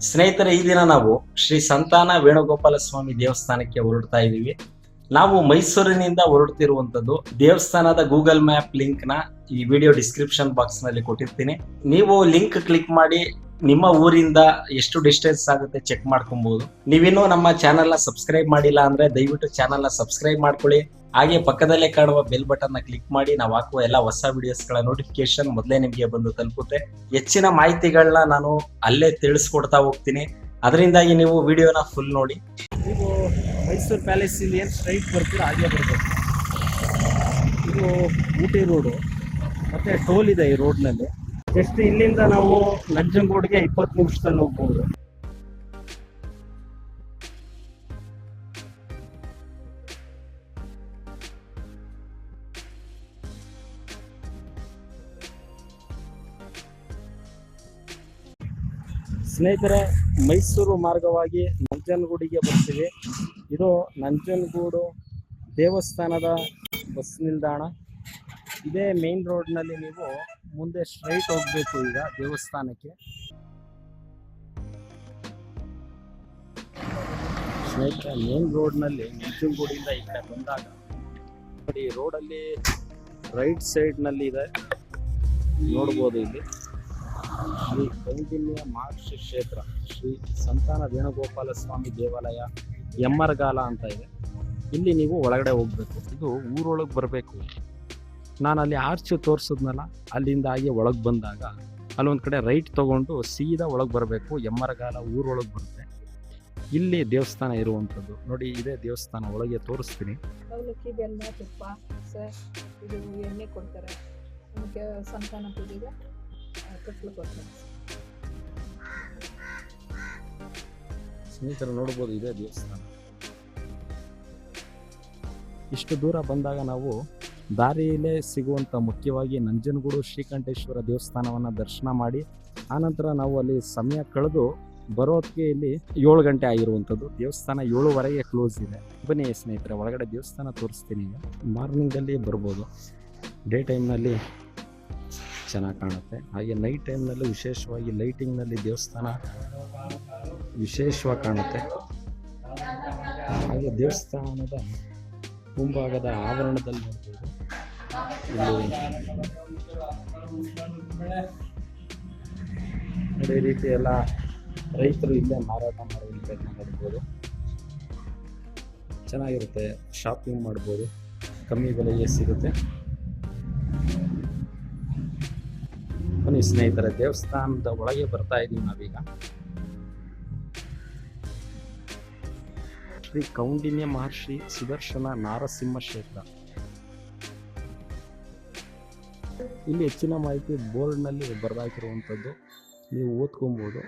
ಸ್ನೇಹಿತರೆ, ಈ ದಿನ ನಾವು ಶ್ರೀ ಸಂತಾನ ವೇಣುಗೋಪಾಲ ಸ್ವಾಮಿ ದೇವಸ್ಥಾನಕ್ಕೆ ಹೊರಡ್ತಾ ಇದ್ದೀವಿ. ನಾವು ಮೈಸೂರಿನಿಂದ ಹೊರಡ್ತಿರುವಂತದ್ದು. ದೇವಸ್ಥಾನದ ಗೂಗಲ್ ಮ್ಯಾಪ್ ಲಿಂಕ್ ನ ಈ ವಿಡಿಯೋ ಡಿಸ್ಕ್ರಿಪ್ಷನ್ ಬಾಕ್ಸ್ ನಲ್ಲಿ ಕೊಟ್ಟಿರ್ತೀನಿ. ನೀವು ಲಿಂಕ್ ಕ್ಲಿಕ್ ಮಾಡಿ ನಿಮ್ಮ ಊರಿಂದ ಎಷ್ಟು ಡಿಸ್ಟೆನ್ಸ್ ಆಗುತ್ತೆ ಚೆಕ್ ಮಾಡ್ಕೊಬಹುದು. ನೀವಿನ್ನೂ ನಮ್ಮ ಚಾನೆಲ್ ನ ಸಬ್ಸ್ಕ್ರೈಬ್ ಮಾಡಿಲ್ಲ ಅಂದ್ರೆ ದಯವಿಟ್ಟು ಚಾನೆಲ್ ನ ಸಬ್ಸ್ಕ್ರೈಬ್ ಮಾಡ್ಕೊಳ್ಳಿ. ಹಾಗೆ ಪಕ್ಕದಲ್ಲೇ ಕಾಣುವ ಬೆಲ್ ಬಟನ್ ನ ಕ್ಲಿಕ್ ಮಾಡಿ ನಾವು ಹಾಕುವ ಎಲ್ಲ ಹೊಸ ವಿಡಿಯೋಸ್ ಗಳ ನೋಟಿಫಿಕೇಶನ್ ಮೊದಲೇ ನಿಮಗೆ ಬಂದು ತಲುಪುತ್ತೆ. ಹೆಚ್ಚಿನ ಮಾಹಿತಿಗಳನ್ನ ನಾನು ಅಲ್ಲೇ ತಿಳಿಸ್ಕೊಡ್ತಾ ಹೋಗ್ತೀನಿ. ಅದರಿಂದಾಗಿ ನೀವು ವಿಡಿಯೋನ ಫುಲ್ ನೋಡಿ. ನೀವು ಮೈಸೂರು ಪ್ಯಾಲೇಸ್ ಇಲ್ಲಿ ಏನು ಸ್ಟ್ರೈಟ್ ಬರ್ತೀರಾ ಹಾಗೆ ಬರ್ಬೇಕು. ಇದು ಊಟಿ ರೋಡು ಮತ್ತೆ ಟೋಲ್ ಇದೆ ಈ ರೋಡ್ನಲ್ಲಿ. ಜಸ್ಟ್ ಇಲ್ಲಿಂದ ನಾವು ನಂಜನಗೂಡಿಗೆ 20 ನಿಮಿಷದಲ್ಲಿ ಹೋಗ್ಬೋದು. ಸ್ನೇಹಿತರೆ, ಮೈಸೂರು ಮಾರ್ಗವಾಗಿ ನಂಜನಗೂಡಿಗೆ ಬರ್ತೀವಿ. ಇದು ನಂಜನಗೂಡು ದೇವಸ್ಥಾನದ ಬಸ್ ನಿಲ್ದಾಣ. ಇದೇ ಮೇನ್ ರೋಡ್ನಲ್ಲಿ ನೀವು ಮುಂದೆ ಸ್ಟ್ರೈಟ್ ಹೋಗಬೇಕು. ಈಗ ದೇವಸ್ಥಾನಕ್ಕೆ ಸ್ನೇಹಿತರೆ, ಮೇನ್ ರೋಡ್ನಲ್ಲಿ ನಂಜನಗೂಡಿಂದ ಈ ಕಡೆ ಬಂದಾಗ ನೋಡಿ, ರೋಡಲ್ಲಿ ರೈಟ್ ಸೈಡ್ನಲ್ಲಿ ಇದೆ, ನೋಡ್ಬೋದು. ಇಲ್ಲಿ ಶ್ರೀ ಕೌಂಡಿನ್ಯ ಮಹರ್ಷಿ ಕ್ಷೇತ್ರ, ಶ್ರೀ ಸಂತಾನ ವೇಣುಗೋಪಾಲ ಸ್ವಾಮಿ ದೇವಾಲಯ, ಎಮ್ಮರಗಾಲ ಅಂತ ಇದೆ. ಇಲ್ಲಿ ನೀವು ಒಳಗಡೆ ಹೋಗ್ಬೇಕು. ಇದು ಊರೊಳಗೆ ಬರಬೇಕು. ನಾನು ಅಲ್ಲಿ ಆರ್ಚ್ ತೋರಿಸಿದ್ನಲ್ಲ, ಅಲ್ಲಿಂದ ಹಾಗೆ ಒಳಗೆ ಬಂದಾಗ ಅಲ್ಲೊಂದು ಕಡೆ ರೈಟ್ ತಗೊಂಡು ಸೀದಾ ಒಳಗೆ ಬರಬೇಕು. ಎಮ್ಮರಗಾಲ ಊರೊಳಗೆ ಬರುತ್ತೆ. ಇಲ್ಲಿ ದೇವಸ್ಥಾನ ಇರುವಂಥದ್ದು ನೋಡಿ. ಇದೇ ದೇವಸ್ಥಾನ, ಒಳಗೆ ತೋರಿಸ್ತೀನಿ. ಅವಲಕ್ಕಿ, ಬೆಲ್ಲ, ತುಪ್ಪ, ಇದು ಎಣ್ಣೆ ಕೊಡ್ತಾರೆ. ನಮಗೆ ಸಂತಾನ ಪೂಜೆಗೆ ಕಟ್ಲು ಕೊಡ್ತಾರೆ. ಸ್ನೇಹಿತರು ನೋಡ್ಬೋದು, ಇದೇ ದೇವಸ್ಥಾನ. ಇಷ್ಟು ದೂರ ಬಂದಾಗ ನಾವು ದಾರಿಯಲ್ಲೇ ಸಿಗುವಂಥ ಮುಖ್ಯವಾಗಿ ನಂಜನಗೂಡು ಶ್ರೀಕಂಠೇಶ್ವರ ದೇವಸ್ಥಾನವನ್ನು ದರ್ಶನ ಮಾಡಿ ಆನಂತರ ನಾವು ಅಲ್ಲಿ ಸಮಯ ಕಳೆದು ಬರೋದಕ್ಕೆ ಇಲ್ಲಿ 7 ಗಂಟೆ ಆಗಿರುವಂಥದ್ದು. ದೇವಸ್ಥಾನ 7:15ಗೆ ಕ್ಲೋಸ್ ಇದೆ. ಬನ್ನಿ ಸ್ನೇಹಿತರೆ, ಒಳಗಡೆ ದೇವಸ್ಥಾನ ತೋರಿಸ್ತೀನಿ. ಈಗ ಮಾರ್ನಿಂಗಲ್ಲಿ ಬರ್ಬೋದು, ಡೇ ಟೈಮ್ನಲ್ಲಿ ಚೆನ್ನಾಗಿ ಕಾಣುತ್ತೆ. ಹಾಗೆ ನೈಟ್ ಟೈಮ್ನಲ್ಲೂ ವಿಶೇಷವಾಗಿ ಲೈಟಿಂಗ್ನಲ್ಲಿ ದೇವಸ್ಥಾನ ವಿಶೇಷವಾಗಿ ಕಾಣುತ್ತೆ. ಹಾಗೆ ದೇವಸ್ಥಾನದ ಮುಂಭಾಗದ ಆವರಣದಲ್ಲಿ ನೋಡ್ಬೋದು, ಇಲ್ಲಿ ಈ ರೀತಿ ಎಲ್ಲ ರೈತರು ಇಲ್ಲೇ ಮಾರಾಟ ಮಾಡೋದನ್ನ ನೋಡ್ಬೋದು. ಚೆನ್ನಾಗಿರುತ್ತೆ, ಶಾಪಿಂಗ್ ಮಾಡ್ಬೋದು, ಕಮ್ಮಿ ಬೆಲೆಗೆ ಸಿಗುತ್ತೆ. ಬನ್ನಿ ಸ್ನೇಹಿತರೆ, ದೇವಸ್ಥಾನದ ಒಳಗೆ ಬರ್ತಾ ಇದ್ದೀವಿ ನಾವೀಗ. ಶ್ರೀ ಕೌಂಡಿನ್ಯ ಮಹರ್ಷಿ ಸುದರ್ಶನ ನಾರಸಿಂಹ ಕ್ಷೇತ್ರ. ಇಲ್ಲಿ ಹೆಚ್ಚಿನ ಮಾಹಿತಿ ಬೋರ್ಡ್ನಲ್ಲಿ ಬರೆದಾಕಿರುವಂಥದ್ದು, ನೀವು ಓದ್ಕೊಬೋದು.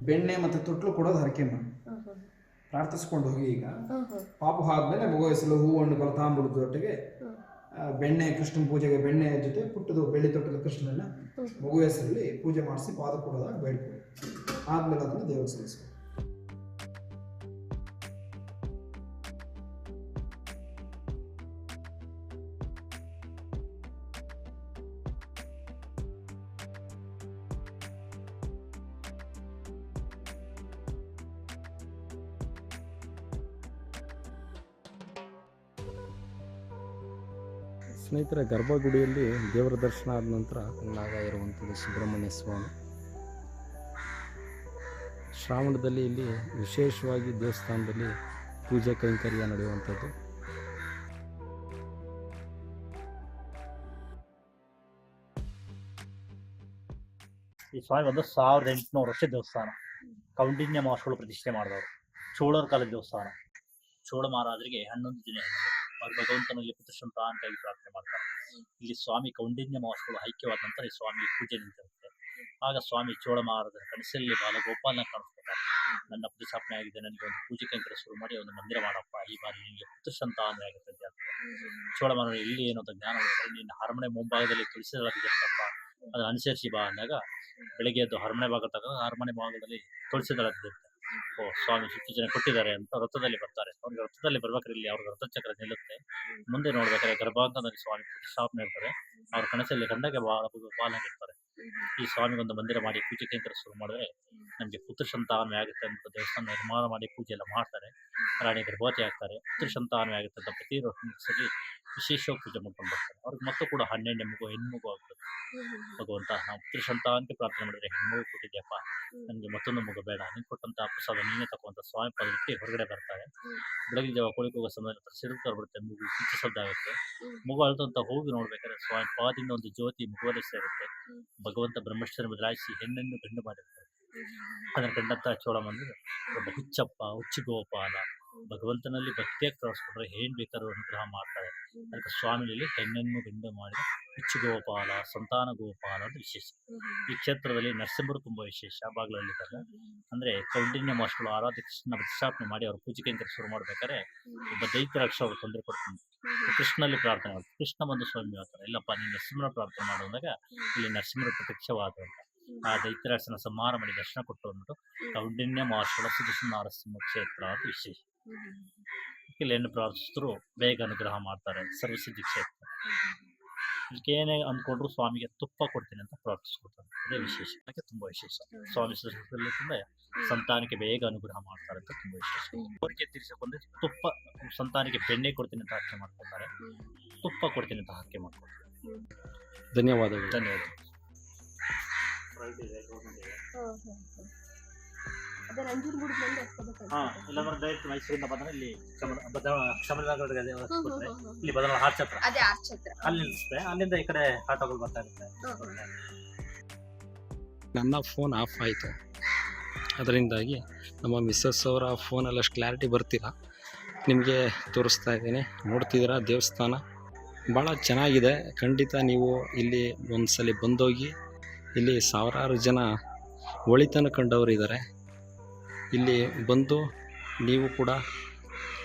ಬೆಣ್ಣೆ ಮತ್ತು ತೊಟ್ಲು ಕೊಡೋದು ಹರಕೆ ಮಾಡಿ ಪ್ರಾರ್ಥಿಸ್ಕೊಂಡು ಹೋಗಿ. ಈಗ ಪಾಪ ಆದ್ಮೇಲೆ ಮಗು ಹೆಸರು ಹೂವು ಹಣ್ಣು ಫಲ ತಾಂಬೂಲದ ಜೊತೆಗೆ ಬೆಣ್ಣೆ, ಕೃಷ್ಣನ ಪೂಜೆಗೆ ಬೆಣ್ಣೆ ಜೊತೆ ಪುಟ್ಟದು ಬೆಳ್ಳಿ ತೊಟ್ಟದ ಕೃಷ್ಣನ ಮಗು ಹೆಸರಲ್ಲಿ ಪೂಜೆ ಮಾಡಿಸಿ ಪಾದ ಕೊಡೋದಾಗ ಬೇಡ್ಕೊಳ್ಳಿ. ಆದ್ಮೇಲೆ ಅದನ್ನು ದೇವರು ಸಲ್ಲಿಸ್ಬೇಕು. ಸ್ನೇಹಿತರೆ, ಗರ್ಭಗುಡಿಯಲ್ಲಿ ದೇವರ ದರ್ಶನ ಆದ ನಂತರ ನಾಗ ಇರುವಂಥದ್ದು ಸುಬ್ರಹ್ಮಣ್ಯ ಸ್ವಾಮಿ. ಶ್ರಾವಣದಲ್ಲಿ ಇಲ್ಲಿ ವಿಶೇಷವಾಗಿ ದೇವಸ್ಥಾನದಲ್ಲಿ ಪೂಜೆ ಕೈಂಕರ್ಯ ನಡೆಯುವಂಥದ್ದು. ಈ ಸ್ವಾಮಿ ಒಂದು 1800 ವರ್ಷ ದೇವಸ್ಥಾನ. ಕೌಂಡಿನ್ಯ ಮಹರ್ಷಿಗಳು ಪ್ರತಿಷ್ಠೆ ಮಾಡಿದವರು. ಚೋಳರ ಕಾಲದ ದೇವಸ್ಥಾನ. ಚೋಳ ಮಹಾರಾಜರಿಗೆ 11 ಜನ ಅವ್ರ ಭಗವಂತನಲ್ಲಿ ಪುತ್ರಸಂತಾನಕ್ಕಾಗಿ ಪ್ರಾರ್ಥನೆ ಮಾಡ್ತಾರೆ. ಇಲ್ಲಿ ಸ್ವಾಮಿ ಕೌಂಡಿನ್ಯ ಮಹರ್ಷಿಗಳು ಐಕ್ಯವಾದ ನಂತರ ಈ ಸ್ವಾಮಿಗೆ ಪೂಜೆ ನಿಂತಿರುತ್ತೆ. ಆಗ ಸ್ವಾಮಿ ಚೋಳಮಾರದ ಕನಸಲ್ಲಿ ಬಾಲಗೋಪಾಲನ ಕಾಣಿಸ್ಕೊತಾರೆ. ನನ್ನ ಪ್ರತಿಷ್ಠಾಪನೆ ಆಗಿದೆ, ನನಗೆ ಒಂದು ಪೂಜೆ ಕೈಂಕರ್ಯ ಶುರು ಮಾಡಿ ಒಂದು ಮಂದಿರ ಮಾಡಪ್ಪ, ಈ ಬಾರಿ ನಿಮಗೆ ಪುತ್ರ ಸಂತಾನ ಆಗುತ್ತೆ ಅಂತ ಹೇಳ್ತಾರೆ. ಚೋಳಮಾರ ಇಲ್ಲಿ ಏನೋ ಅಂತ ಜ್ಞಾನ ಮಾಡಿದ್ರೆ, ನಿನ್ನ ಅರಮನೆ ಮುಂಭಾಗದಲ್ಲಿ ತುಳಸಿ ದಳದಿರುತ್ತಪ್ಪ, ಅದನ್ನ ಅನುಸರಿಸಿ ಬಾ ಅಂದಾಗ ಬೆಳಗ್ಗೆ ಎದ್ದು ಅರಮನೆ ಭಾಗ ತಗೊಂಡು ಅರಮನೆ ಭಾಗದಲ್ಲಿ ತುಳಸಿ ದಳದಿರುತ್ತೆ. ಓ ಸ್ವಾಮಿ ಸೂಚನೆ ಕೊಟ್ಟಿದ್ದಾರೆ ಅಂತ ರಥದಲ್ಲಿ ಬರ್ತಾರೆ. ಅವ್ರಿಗೆ ರಥದಲ್ಲಿ ಬರ್ಬೇಕಾದ್ರೆ ಇಲ್ಲಿ ಅವ್ರಿಗೆ ರಥಚಕ್ರ ನಿಲ್ಲುತ್ತೆ. ಮುಂದೆ ನೋಡ್ಬೇಕಾದ್ರೆ ಗರ್ಭಾಂಗದಲ್ಲಿ ಸ್ವಾಮಿ ಪ್ರತಿಷ್ಠಾಪನೆ ಇರ್ತಾರೆ. ಅವ್ರ ಕನಸಲ್ಲಿ ಕಂಡಾಗ ಬಾಲನಾಗಿರ್ತಾರೆ. ಈ ಸ್ವಾಮಿಗೊಂದು ಮಂದಿರ ಮಾಡಿ ಪೂಜೆ ಕೈಂಕರ್ಯ ಶುರು ಮಾಡಿದ್ರೆ ನಮಗೆ ಪುತ್ರ ಸಂತಾನವೇ ಆಗುತ್ತೆ ಅಂತ ದೇವಸ್ಥಾನ ನಿರ್ಮಾಣ ಮಾಡಿ ಪೂಜೆ ಎಲ್ಲ ಮಾಡ್ತಾರೆ. ರಾಣಿ ಗರ್ಭವತಿ ಆಗ್ತಾರೆ, ಪುತ್ರ ಸಂತಾನವೇ ಆಗುತ್ತೆ ಅಂತ ಪ್ರತಿ ವರ್ಷದಲ್ಲಿ ವಿಶೇಷವಾಗಿ ಪೂಜೆ ಮಾಡ್ಕೊಂಡು ಬರ್ತಾರೆ. ಅವ್ರಿಗೆ ಮಕ್ಕಳು ಕೂಡ 12 ಮಗು ಹೆಣ್ಮಗು ಆಗ್ತದೆ. ಭಗವಂತ ನಾವು ಪುತ್ರ ಸಂತಾನಕ್ಕೆ ಪ್ರಾರ್ಥನೆ ಮಾಡಿದ್ರೆ ಹೆಣ್ಮಗು ಕೊಟ್ಟಿದ್ಯಪ್ಪ, ನನಗೆ ಮತ್ತೊಂದು ಮಗು ಬೇಡ, ನೀನು ಕೊಟ್ಟಂತ ಪ್ರಸಾದ ನೀನೇ ತಗೊಂತ ಸ್ವಾಮಿ ಪದಕ್ಕೆ ಹೊರಗಡೆ ಬರ್ತಾರೆ. ಬೆಳಗಿನ ಜಾವ ಕೋಳಿಗೆ ಹೋಗೋ ಸಮಯದಲ್ಲಿ ಸಿಡುತ್ತಾ ಬರುತ್ತೆ, ಮಗು ಕಿಚ್ಚು ಶಬ್ದಾಗುತ್ತೆ. ಮಗು ಅಳ್ತಂತ ಹೋಗಿ ನೋಡ್ಬೇಕಾದ್ರೆ ಸ್ವಾಮಿ ಪಾದದಿಂದ ಒಂದು ಜ್ಯೋತಿ ಮಗುವಲ್ಲಿ ಸೇರುತ್ತೆ. ಭಗವಂತ ಬ್ರಹ್ಮಶ್ವರ ಬದಲಾಯಿಸಿ ಹೆಣ್ಣನ್ನು ಗಂಡು ಮಾಡಿರ್ತಾರೆ. ಅದನ್ನ ಕಂಡಂತ ಚೋಳ ಮಂದಿರ ಒಬ್ಬ ಹುಚ್ಚಪ್ಪ, ಹುಚ್ಚು ಗೋಪಾಲ, ಭಗವಂತನಲ್ಲಿ ಭಕ್ತಿಯಾಗಿ ತೋರಿಸ್ಕೊಂಡ್ರೆ ಏನ್ ಬೇಕಾದ್ರೂ ಅನುಗ್ರಹ ಮಾಡ್ತಾರೆ. ಅದಕ್ಕೆ ಸ್ವಾಮಿಯಲ್ಲಿ ಹೆಣ್ಣನ್ನು ಗಂಡು ಮಾಡಿದ ಹುಚ್ಚು ಗೋಪಾಲ, ಸಂತಾನ ಗೋಪಾಲ ಅಂತ ವಿಶೇಷ. ಈ ಕ್ಷೇತ್ರದಲ್ಲಿ ನರಸಿಂಹರು ತುಂಬಾ ವಿಶೇಷ ಬಾಗಿಲಲ್ಲಿದ್ದಾರೆ. ಅಂದ್ರೆ ಕೌಂಡಿನ್ಯ ಮಾಸ್ಟರ್ಗಳು ಆರಾಧ್ಯ ಕೃಷ್ಣನ ಪ್ರತಿಷ್ಠಾಪನೆ ಮಾಡಿ ಅವ್ರ ಪೂಜೆ ಕೈಂಕರ್ಯ ಶುರು ಮಾಡ್ಬೇಕಾದ್ರೆ ಒಬ್ಬ ದೈತ್ಯರಾಕ್ಷ ಅವ್ರು ತೊಂದರೆ ಕೊಡ್ತಾರೆ. ಕೃಷ್ಣನಲ್ಲಿ ಪ್ರಾರ್ಥನೆ ಮಾಡ್ತಾರೆ. ಕೃಷ್ಣ ಬಂದು ಸ್ವಾಮಿ ಹೇಳ್ತಾರೆ, ಇಲ್ಲಪ್ಪ ನೀನು ನರಸಿಂಹನ ಪ್ರಾರ್ಥನೆ ಮಾಡುವಾಗ ಇಲ್ಲಿ ನರಸಿಂಹರ ಪ್ರತ್ಯಕ್ಷವಾದ ಅಂತ ಆ ದೈತ್ಯರಾಕ್ಷನ ಸಂಹಾರ ಮಾಡಿ ದರ್ಶನ ಕೊಟ್ಟು ಅಂದ್ಬಿಟ್ಟು ಕೌಂಡಿನ್ಯ ಮಾಸ್ಟರ್ಗಳ ಸುದರ್ಶನ ನರಸಿಂಹ ಕ್ಷೇತ್ರ ಅಂತ ವಿಶೇಷ. ಇಲ್ಲಿ ಹೆಣ್ಣು ಪ್ರಾರ್ಥಿಸಿದ್ರು ಬೇಗ ಅನುಗ್ರಹ ಮಾಡ್ತಾರೆ. ಸರ್ವಸಿದ್ಧಿ ಕ್ಷೇತ್ರ. ಇದಕ್ಕೆ ಏನೇ ಅಂದ್ಕೊಂಡ್ರು ಸ್ವಾಮಿಗೆ ತುಪ್ಪ ಕೊಡ್ತೀನಿ ಅಂತ ಪ್ರಾರ್ಥಿಸ್ಕೊಡ್ತಾರೆ. ಅದೇ ವಿಶೇಷ, ಅದಕ್ಕೆ ತುಂಬಾ ವಿಶೇಷ. ಸ್ವಾಮಿ ತುಂಬಾ ಸಂತಾನಕ್ಕೆ ಬೇಗ ಅನುಗ್ರಹ ಮಾಡ್ತಾರೆ ಅಂತ ತುಂಬಾ ವಿಶೇಷ. ಕೋರಿಕೆ ತೀರಿಸಿಕೊಂಡ್ರೆ ತುಪ್ಪ, ಸಂತಾನಕ್ಕೆ ಬೆಣ್ಣೆ ಕೊಡ್ತೀನಿ ಅಂತ ಹರಕೆ ಮಾಡ್ಕೊತಾರೆ, ತುಪ್ಪ ಕೊಡ್ತೀನಿ ಅಂತ ಹರಕೆ ಮಾಡ್ಕೊತಾರೆ. ಧನ್ಯವಾದಗಳು. ಧನ್ಯವಾದ. ಇಲ್ಲಾಂದ್ರೆ ಡೈರೆಕ್ಟ್ ಮೈಸೂರಿಂದ ಬಂದ್ರೆ ಇಲ್ಲಿ ಇಲ್ಲಿ ಬದಲ ಆರ್ಚ್ ಹತ್ರ ಅಲ್ಲಿ ನಿಲ್ಲಿಸುತ್ತೆ. ಅಲ್ಲಿಂದ ಈ ಕಡೆ ಆಟೋಗಳು ಬರ್ತಾ ಇರುತ್ತೆ. ನನ್ನ ಫೋನ್ ಆಫ್ ಆಯಿತು, ಅದರಿಂದಾಗಿ ನಮ್ಮ ಮಿಸ್ಸಸ್ ಅವರ ಫೋನಲ್ಲಿ ಅಷ್ಟು ಕ್ಲಾರಿಟಿ ಬರ್ತಿಲ್ಲ. ನಿಮಗೆ ತೋರಿಸ್ತಾ ಇದ್ದೀನಿ, ನೋಡ್ತಿದ್ದೀರಾ ದೇವಸ್ಥಾನ ಭಾಳ ಚೆನ್ನಾಗಿದೆ. ಖಂಡಿತ ನೀವು ಇಲ್ಲಿ ಒಂದ್ಸಲಿ ಬಂದೋಗಿ. ಇಲ್ಲಿ ಸಾವಿರಾರು ಜನ ಒಳಿತನ ಕಂಡವರಿದ್ದಾರೆ. ಇಲ್ಲಿ ಬಂದು ನೀವು ಕೂಡ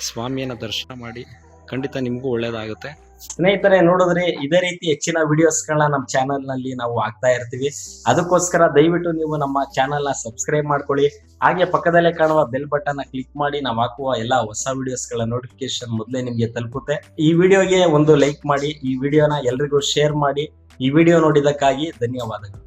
ಸ್ವಾಮಿಯನ್ನು ದರ್ಶನ ಮಾಡಿ, ಖಂಡಿತ ನಿಮಗೂ ಒಳ್ಳೆಯದಾಗುತ್ತೆ. ಸ್ನೇಹಿತರೆ, ನೋಡಿದ್ರೆ ಇದೇ ರೀತಿ ಹೆಚ್ಚಿನ ವಿಡಿಯೋಸ್ಗಳನ್ನ ನಮ್ಮ ಚಾನಲ್ನಲ್ಲಿ ನಾವು ಹಾಕ್ತಾ ಇರ್ತೀವಿ. ಅದಕ್ಕೋಸ್ಕರ ದಯವಿಟ್ಟು ನೀವು ನಮ್ಮ ಚಾನಲ್ನ ಸಬ್ಸ್ಕ್ರೈಬ್ ಮಾಡ್ಕೊಳ್ಳಿ. ಹಾಗೆ ಪಕ್ಕದಲ್ಲೇ ಕಾಣುವ ಬೆಲ್ ಬಟನ್ ಕ್ಲಿಕ್ ಮಾಡಿ ನಾವು ಹಾಕುವ ಎಲ್ಲ ಹೊಸ ವಿಡಿಯೋಸ್ಗಳ ನೋಟಿಫಿಕೇಶನ್ ಮೊದಲೇ ನಿಮಗೆ ತಲುಪುತ್ತೆ. ಈ ವಿಡಿಯೋಗೆ ಒಂದು ಲೈಕ್ ಮಾಡಿ, ಈ ವಿಡಿಯೋನ ಎಲ್ರಿಗೂ ಶೇರ್ ಮಾಡಿ. ಈ ವಿಡಿಯೋ ನೋಡಿದ್ದಕ್ಕಾಗಿ ಧನ್ಯವಾದಗಳು.